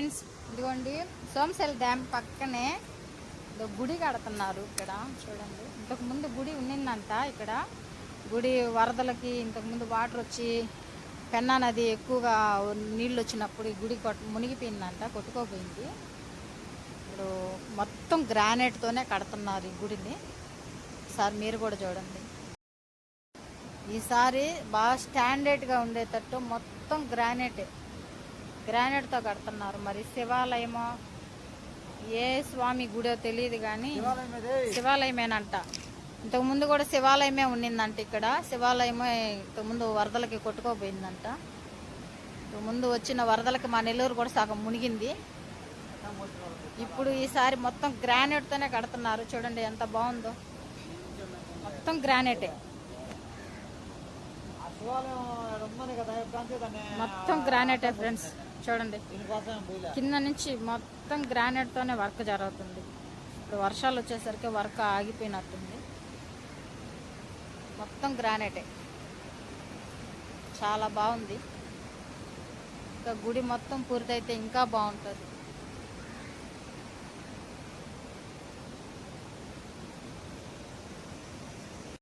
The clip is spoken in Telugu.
ఫ్రెండ్స్, ఇదిగోండి సోమశెల డ్యామ్ పక్కనే గుడి కడుతున్నారు. ఇక్కడ చూడండి, ఇంతకుముందు గుడి ఉన్నిందంట. ఇక్కడ గుడి వరదలకి ఇంతకుముందు వాటర్ వచ్చి పెన్నా నది ఎక్కువగా నీళ్ళు వచ్చినప్పుడు ఈ గుడి మునిగిపోయిందంట, కొట్టుకోపోయింది. ఇప్పుడు మొత్తం గ్రానైట్తోనే కడుతున్నారు ఈ గుడిని. ఈసారి మీరు కూడా చూడండి. ఈసారి బాగా స్టాండర్డ్గా ఉండేటట్టు మొత్తం గ్రానైట్తో కడుతున్నారు. మరి శివాలయమో ఏ స్వామి గుడో తెలియదు కానీ శివాలయమేనంట. ఇంతకుముందు కూడా శివాలయమే ఉన్నిందంట. ఇక్కడ శివాలయమే ఇంతకుముందు వరదలకి కొట్టుకోపోయిందంట. ముందు వచ్చిన వరదలకి మా నెల్లూరు కూడా సగం మునిగింది. ఇప్పుడు ఈసారి మొత్తం గ్రానైట్తోనే కడుతున్నారు. చూడండి ఎంత బాగుందో, మొత్తం గ్రానైటే, మొత్తం గ్రానైటే ఫ్రెండ్స్. చూడండి, కింద నుంచి మొత్తం గ్రానైట్తోనే వర్క్ జరుగుతుంది. ఇప్పుడు వర్షాలు వచ్చేసరికి వర్క్ ఆగిపోయినట్టుంది. మొత్తం గ్రానైటే, చాలా బాగుంది. ఇంకా గుడి మొత్తం పూర్తయితే ఇంకా బాగుంటుంది.